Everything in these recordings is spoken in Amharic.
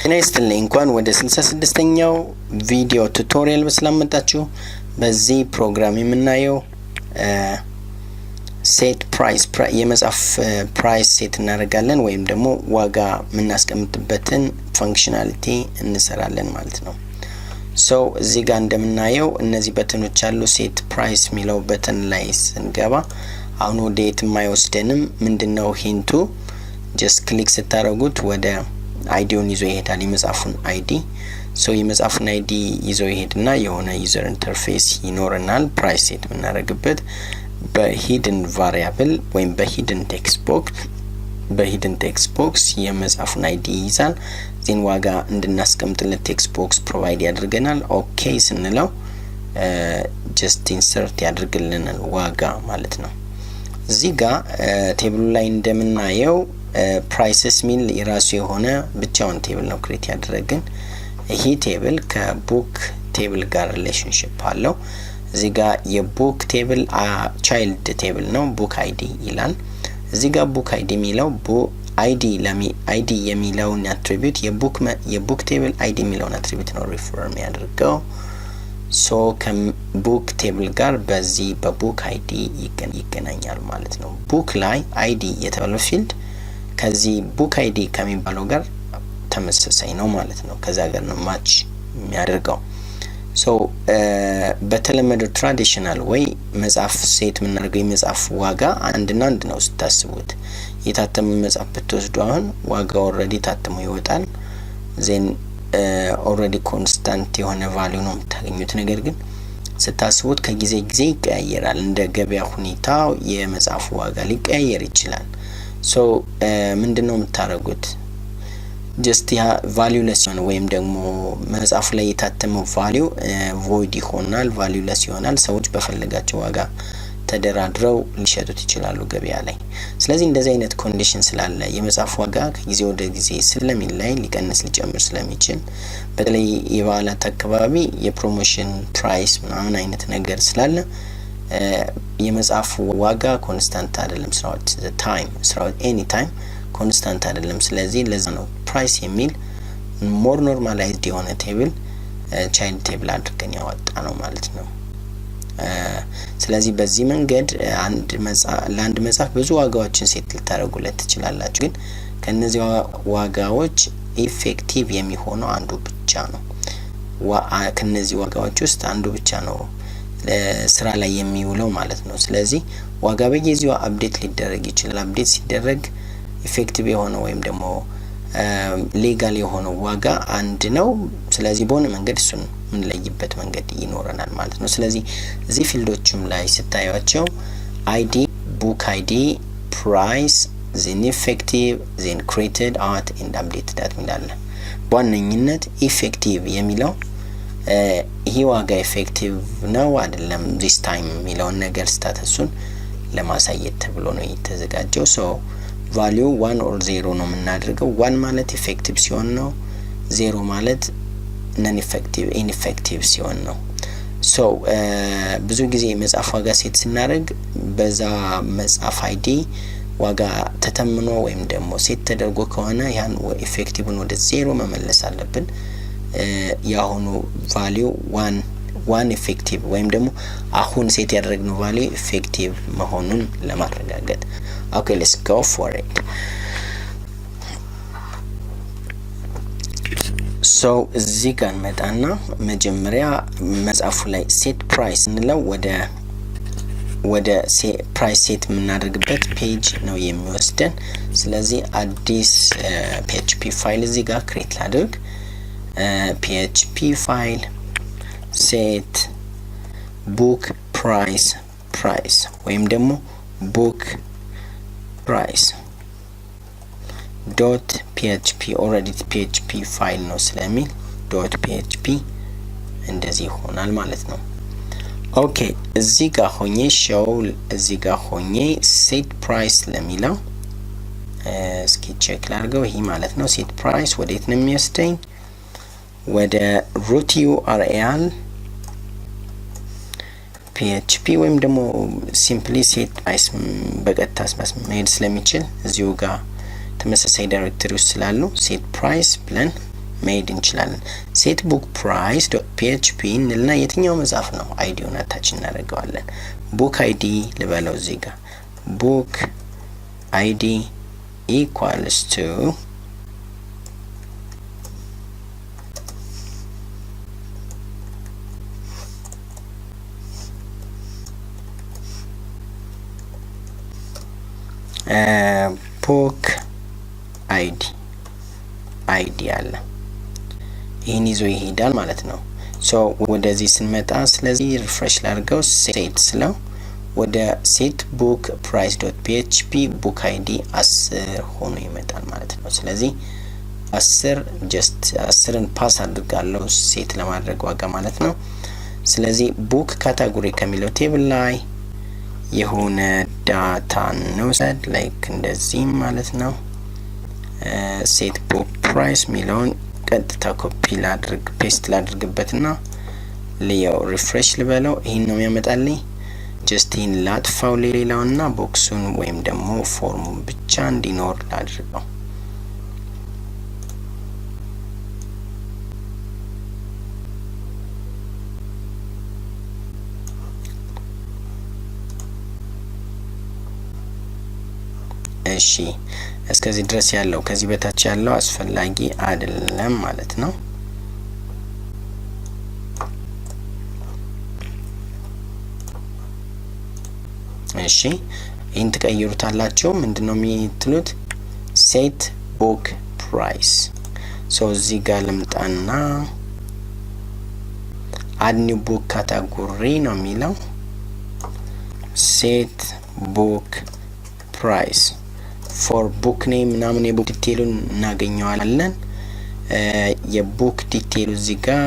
ጤናይስጥልኝ እንኳን ወደ 66ኛው ቪዲዮ ቱቶሪያል በሰላም መጣችሁ። በዚህ ፕሮግራም የምናየው ሴት ፕራይስ የመጻፍ ፕራይስ ሴት እናደርጋለን ወይም ደግሞ ዋጋ የምናስቀምጥበትን ፋንክሽናሊቲ እንሰራለን ማለት ነው። ሶ እዚህ ጋር እንደምናየው እነዚህ በተኖች አሉ። ሴት ፕራይስ ሚለው በተን ላይ ስንገባ አሁን ወደ የት የማይወስደንም ምንድነው ሂንቱ ጀስት ክሊክ ስታደርጉት ወደ አይዲውን ይዞ ይሄዳል የመጻፉን አይዲ። ሶ የመጻፉን አይዲ ይዞ ይሄድና የሆነ ዩዘር ኢንተርፌስ ይኖርናል ፕራይስ ሴት የምናደርግበት በሂድን ቫሪያብል ወይም በሂድን ቴክስት ቦክስ የመጻፉን አይዲ ይዛል። ዜን ዋጋ እንድናስቀምጥለት ቴክስት ቦክስ ፕሮቫይድ ያደርገናል። ኦኬ ስንለው ጀስት ኢንሰርት ያደርግልናል ዋጋ ማለት ነው። እዚህ ጋር ቴብሉ ላይ እንደምናየው ፕራይስስ ሚል የራሱ የሆነ ብቻውን ቴብል ነው ክሬት ያደረግን። ይሄ ቴብል ከቡክ ቴብል ጋር ሪሌሽንሺፕ አለው። እዚህ ጋር የቡክ ቴብል ቻይልድ ቴብል ነው ቡክ አይዲ ይላል። እዚህ ጋር ቡክ አይዲ ሚለው አይዲ የሚለውን አትሪቢዩት የቡክ ቴብል አይዲ የሚለውን አትሪቢዩት ነው ሪፈር የሚያደርገው። ሶ ከቡክ ቴብል ጋር በዚህ በቡክ አይዲ ይገናኛል ማለት ነው። ቡክ ላይ አይዲ የተባለው ፊልድ ከዚህ ቡክ አይዲ ከሚባለው ጋር ተመሳሳይ ነው ማለት ነው። ከዛ ጋር ነው ማች የሚያደርገው። ሶ በተለመደው ትራዲሽናል ወይ መጻፍ ሴት የምናደርገው የመጻፍ ዋጋ አንድና አንድ ነው ስታስቡት። የታተመ መጻፍ ብትወስዱ አሁን ዋጋው ኦሬዲ ታትሞ ይወጣል። ዜን ኦሬዲ ኮንስታንት የሆነ ቫልዩ ነው የምታገኙት። ነገር ግን ስታስቡት ከጊዜ ጊዜ ይቀያየራል። እንደ ገበያ ሁኔታው የመጻፍ ዋጋ ሊቀያየር ይችላል። ሶ ምንድነው የምታደርጉት ጀስት ያ ቫልዩለስ ነው ወይም ደግሞ መጻፉ ላይ የታተመው ቫልዩ ቮይድ ይሆናል፣ ቫልዩለስ ይሆናል። ሰዎች በፈለጋቸው ዋጋ ተደራድረው ሊሸጡት ይችላሉ ገበያ ላይ። ስለዚህ እንደዚህ አይነት ኮንዲሽን ስላለ የመጻፍ ዋጋ ከጊዜ ወደ ጊዜ ስለሚላይ ሊቀንስ ሊጨምር ስለሚችል በተለይ የበዓላት አካባቢ የፕሮሞሽን ፕራይስ ምናምን አይነት ነገር ስላለ የመጻፍ ዋጋ ኮንስታንት አይደለም። ስራው ኤኒ ታይም ኮንስታንት አይደለም። ስለዚህ ለዛ ነው ፕራይስ የሚል ሞር ኖርማላይዝድ የሆነ ቴብል ቻይልድ ቴብል አድርገን ያወጣ ነው ማለት ነው። ስለዚህ በዚህ መንገድ ለአንድ መጽሐፍ ብዙ ዋጋዎችን ሴት ልታደርጉለት ትችላላችሁ። ግን ከነዚህ ዋጋዎች ኢፌክቲቭ የሚሆነው አንዱ ብቻ ነው። ከነዚህ ዋጋዎች ውስጥ አንዱ ብቻ ነው ስራ ላይ የሚውለው ማለት ነው። ስለዚህ ዋጋ በየጊዜው አፕዴት ሊደረግ ይችላል። አፕዴት ሲደረግ ኢፌክቲቭ የሆነው ወይም ደግሞ ሌጋል የሆነው ዋጋ አንድ ነው። ስለዚህ በሆነ መንገድ እሱን የምንለይበት መንገድ ይኖረናል ማለት ነው። ስለዚህ እዚህ ፊልዶችም ላይ ስታዩቸው አይዲ፣ ቡክ አይዲ፣ ፕራይስ፣ ዜን ኢፌክቲቭ፣ ዜን ክሬትድ አት ኤንድ አፕዴትድ አት ሚላለ በዋነኝነት ኢፌክቲቭ የሚለው ይሄ ዋጋ ኢፌክቲቭ ነው አይደለም ዚስ ታይም የሚለውን ነገር ስታተሱን ለማሳየት ተብሎ ነው የተዘጋጀው። ሶ ቫልዩ 1 ኦር 0 ነው የምናደርገው። 1 ማለት ኢፌክቲቭ ሲሆን ነው፣ 0 ማለት ነን ኢንኢፌክቲቭ ሲሆን ነው። ሶ ብዙ ጊዜ መጻፍ ዋጋ ሴት ስናደርግ በዛ መጻፍ አይዲ ዋጋ ተተምኖ ወይም ደግሞ ሴት ተደርጎ ከሆነ ያን ኢፌክቲቭን ወደ 0 መመለስ አለብን። ያሁኑ ቫልዩ 1 ኢፌክቲቭ ወይም ደግሞ አሁን ሴት ያደረግነው ቫልዩ ኢፌክቲቭ መሆኑን ለማረጋገጥ። ኦኬ ሌትስ ጎ ፎር ኢት። ሶ እዚህ ጋር መጣና መጀመሪያ መጻፉ ላይ ሴት ፕራይስ እንለው ወደ ፕራይስ ሴት የምናደርግበት ፔጅ ነው የሚወስደን። ስለዚህ አዲስ PHP ፋይል እዚህ ጋር ክሬት ላድርግ። PHP ፋይል set book price ወይም ደግሞ book price .php already PHP ፋይል ነው ስለሚል .php እንደዚህ ይሆናል ማለት ነው። ኦኬ እዚህ ጋር ሆኜ set price ለሚለው እስኪ ቼክ ላድርገው። ይሄ ማለት ነው set price ወዴት ነው የሚወስደኝ? ወደ root URL PHP ወይም ደግሞ simply set price በቀጥታ መሄድ ስለሚችል እዚሁ ጋር ተመሳሳይ ዳይሬክተሪ ውስጥ ስላሉ set price ብለን መሄድ እንችላለን። set book price.php እንልና የትኛው መጽሐፍ ነው አይዲውን አታች እናደርገዋለን። book id ልበለው እዚህ ጋር book id equals to book id አለ ይሄን ይዞ ይሄዳል ማለት ነው። ሶ ወደዚህ ስንመጣ ስለዚህ ሪፍሬሽ ላድርገው ሴት ስለው ወደ set book price.php book id 10 ሆኖ ይመጣል ማለት ነው። ስለዚህ 10 just 10ን ፓስ አድርጋለሁ ሴት ለማድረግ ዋጋ ማለት ነው። ስለዚህ book ካታጎሪ ከሚለው ቴብል ላይ የሆነ ዳታ እንውሰድ ላይክ እንደዚህ ማለት ነው። set book price ሚለውን ቀጥታ ኮፒ ላድርግ ፔስት ላድርግበትና ለያው ሪፍሬሽ ልበለው ይሄን ነው የሚያመጣልኝ። ጀስት ኢን ላጥፋው ሌላውና ቦክሱን ወይም ደግሞ ፎርሙን ብቻ እንዲኖር ላድርገው። እሺ እስከዚህ ድረስ ያለው ከዚህ በታች ያለው አስፈላጊ አይደለም ማለት ነው። እሺ ይሄን ትቀይሩታላችሁ። ምንድነው የሚትሉት set book price ሶ እዚህ ጋር ልምጣና add new book category ነው የሚለው set book price for book name ምናምን የቡክ ዲቴይሉን እናገኘዋለን። የቡክ ዲቴይሉ እዚህ ጋር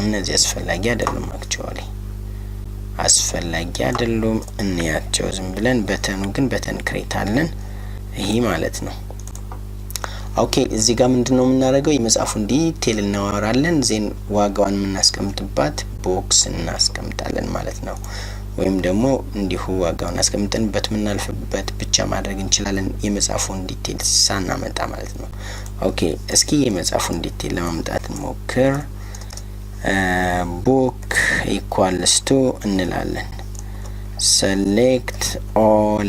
እነዚህ አስፈላጊ አይደሉም አክቹአሊ አስፈላጊ አይደሉም እንያቸው ዝም ብለን በተኑ ግን በተን ክሬት አለን ይሄ ማለት ነው። ኦኬ እዚህ ጋር ምንድነው የምናደርገው የመጽሐፉን ዲቴይል እናወራለን ዜን ዋጋውን የምናስቀምጥባት ቦክስ እናስቀምጣለን ማለት ነው። ወይም ደግሞ እንዲሁ ዋጋውን አስቀምጠንበት ምናልፍበት ብቻ ማድረግ እንችላለን የመጽሐፉን ዲቴይል ሳናመጣ ማለት ነው። ኦኬ እስኪ የመጽሐፉን ዲቴይል ለማምጣት እንሞክር። book equals to እንላለን select all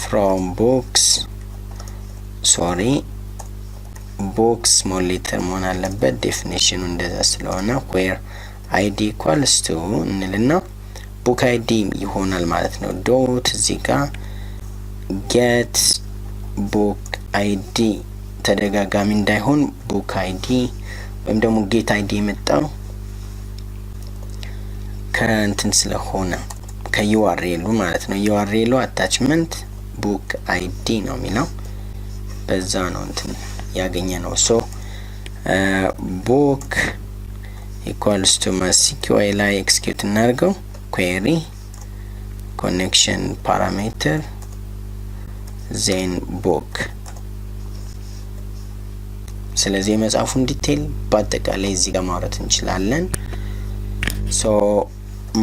from books books small letter መሆን አለበት ዴፊኒሽኑ እንደዛ ስለሆነ where id equals to እንልና book id ይሆናል ማለት ነው። ዶት እዚህ ጋር get book id ተደጋጋሚ እንዳይሆን book id ወይም ደግሞ get id የመጣው ከእንትን ስለሆነ ከURL ማለት ነው። URL attachment book id ነው የሚለው በዛ ነው እንትን ያገኘ ነው። ሶ book equals to MySQL ላይ ኤክስኪዩት እናድርገው query connection parameter then book ስለዚህ የመጽሐፉን ዲቴይል በአጠቃላይ እዚህ ጋር ማውራት እንችላለን። ሶ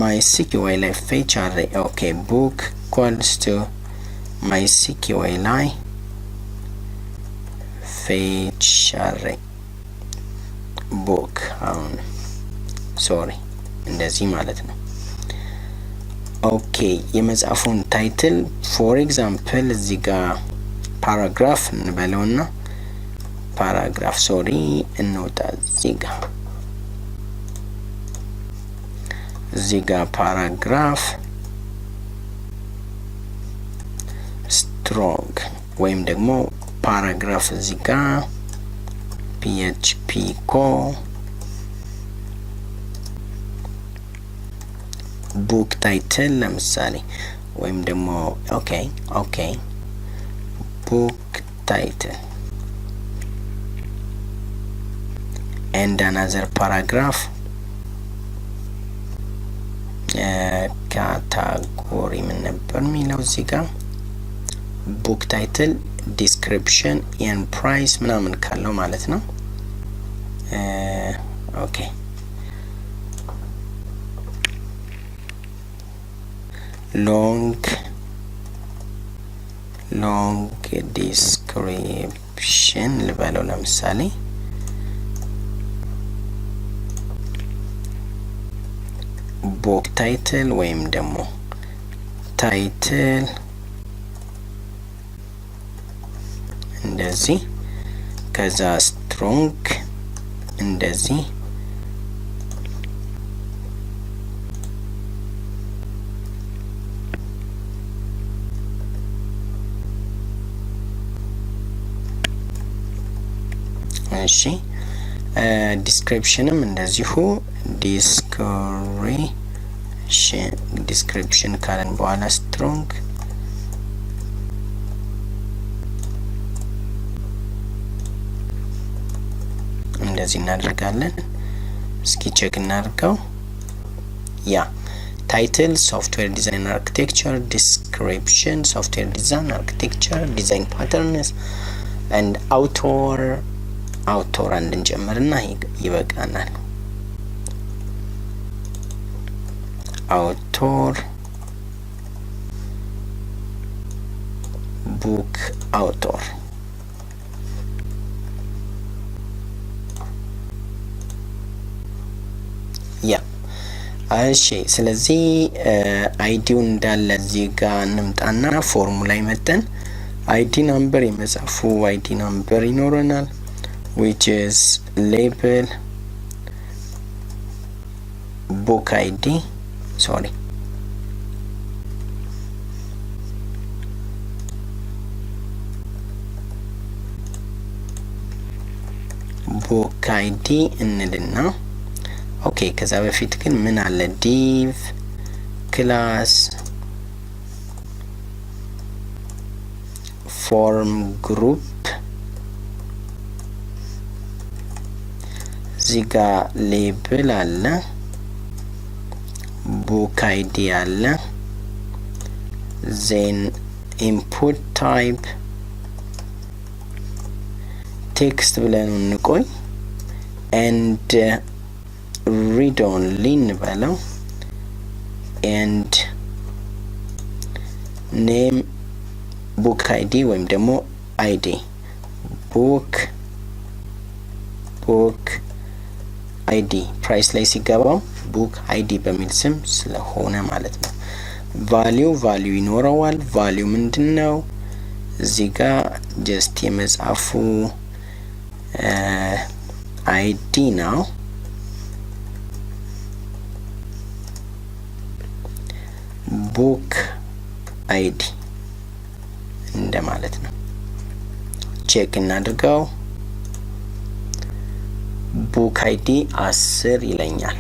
MySQL ላይ fetch array ኦኬ book equals to MySQL ላይ fetch array book አሁን ሶሪ እንደዚህ ማለት ነው። ኦኬ የመጽሐፉን ታይትል ፎር ኤግዛምፕል እዚህ ጋር ፓራግራፍ እንበለውና ፓራግራፍ ሶሪ እንውጣ እዚህ ጋር ፓራግራፍ ስትሮንግ ወይም ደግሞ ፓራግራፍ እዚህ ጋር PHP book title ለምሳሌ ወይም ደግሞ ኦኬ book title and another paragraph category ምን ነበር የሚለው እዚህ ጋር book title description and price ምናምን ካለው ማለት ነው። ኦኬ long long description ልበለው ለምሳሌ book title ወይም ደግሞ title እንደዚህ ከዛ strong እንደዚህ እሺ ዲስክሪፕሽንም እንደዚሁ ዲስክሪፕሽን ካለን በኋላ strong እንደዚህ እናደርጋለን እስኪ ቼክ እናድርገው ያ title software design and architecture description software design architecture design patterns and author አንድን ጨምርና ይበቃናል author book author ያ እሺ ስለዚህ አይዲው እንዳለ እዚህ ጋር እንምጣና ፎርሙላ ይመጣን አይዲ ነምበር የመጻፉ አይዲ ነምበር ይኖረናል which is label book ID book ID እንልና ኦኬ ከዛ በፊት ግን ምን አለ div class form group ዚጋ ሌብል አለ book ID አለ then input type text ብለን እንቆይ and read only እንበለው and name book ID ወይም ደግሞ ID book ID price ላይ ሲገባው book ID በሚል ስም ስለሆነ ማለት ነው value ይኖረዋል value ምንድነው እዚህ ጋር just የመጻፉ ID ነው book ID እንደማለት ነው ቼክ እናድርገው book ID 10 ይለኛል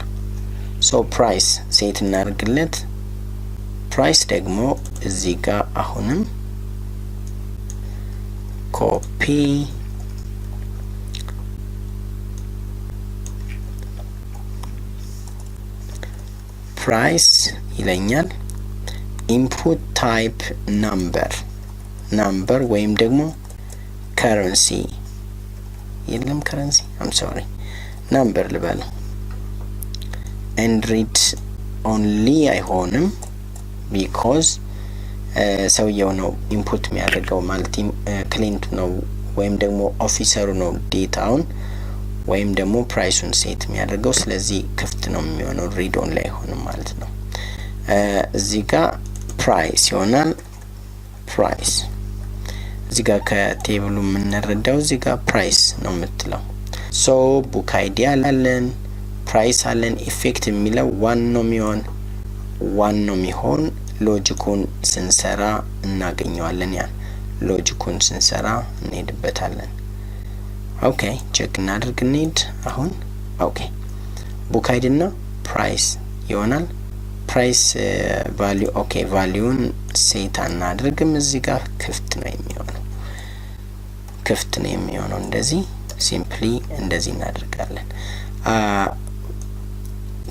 so price ሴት እናድርግለት price ደግሞ እዚህ ጋር አሁንም copy price ይለኛል input type number ወይም ደግሞ currency የለም currency I'm sorry number ልበለው and read only አይሆንም because ሰውየው ነው ኢንፑት የሚያደርገው ማለት ክሊንቱ ነው ወይም ደግሞ ኦፊሰሩ ነው ዴታውን ወይም ደግሞ ፕራይሱን ሴት የሚያደርገው ስለዚህ ክፍት ነው የሚሆነው read only አይሆንም ማለት ነው እዚህ ጋር ፕራይስ ይሆናል ፕራይስ እዚህ ጋር ከቴብሉ የምንረዳው እዚህ ጋር ፕራይስ ነው የምትለው so book ID አለን ፕራይስ አለን ኢፌክት የሚለው ዋን ነው የሚሆን ሎጂኩን ስንሰራ እናገኘዋለን ያ ሎጂኩን ስንሰራ እንሄድበታለን ኦኬ ቼክ እናድርግ እንሂድ አሁን ኦኬ book ID እና ፕራይስ ይሆናል ፕራይስ ቫልዩ ኦኬ ቫልዩን ሴት እናድርግም እዚህ ጋር ክፍት ነው የሚሆነው እንደዚህ ሲምፕሊ እንደዚህ እናደርጋለን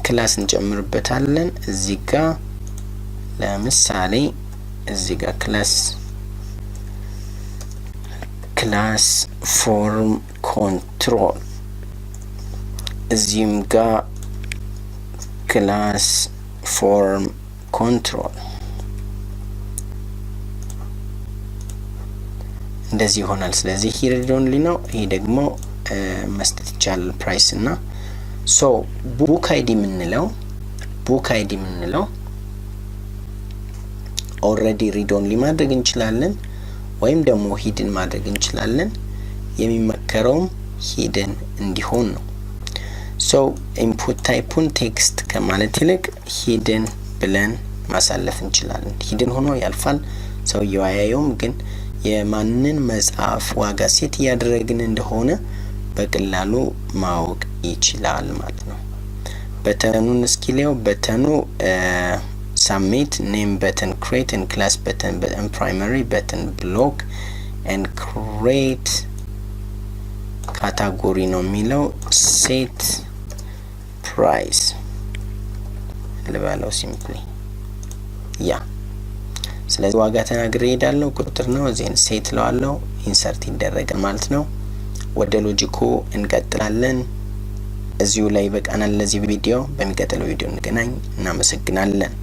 ክላስ እንጨምርበታለን እዚህ ጋር ለምሳሌ እዚህ ጋር ክላስ ፎርም ኮንትሮል እዚህም ጋር ክላስ ፎርም ኮንትሮል እንደዚህ ይሆናል። ስለዚህ here read only ነው። ይሄ ደግሞ መስጠት ይቻላል ፕራይስ እና ሶ book id ምንለው already read only ማድረግ እንችላለን ወይም ደግሞ hidden ማድረግ እንችላለን። የሚመከረውም hidden እንዲሆን ነው። ሶ input type-ን ቴክስት ከማለት ይልቅ hidden ብለን ማሳለፍ እንችላለን። hidden ሆኖ ያልፋል፣ ሰውየው አያየውም፣ ግን የማንን መጽሐፍ ዋጋ ሴት ያደረግን እንደሆነ በቀላሉ ማወቅ ይችላል ማለት ነው። በተኑን እስኪለው በተኑ submit name button create and class button primary button block and create category ነው የሚለው set price ለባለው simply ያ ስለዚህ ዋጋ ተናግሬ ሄዳለሁ። ቁጥር ነው ዜን ሴት ለዋለው ኢንሰርት ይደረጋል ማለት ነው። ወደ ሎጂኩ እንቀጥላለን። እዚሁ ላይ በቃናል ለዚህ ቪዲዮ። በሚቀጥለው ቪዲዮ እንገናኝ። እናመሰግናለን።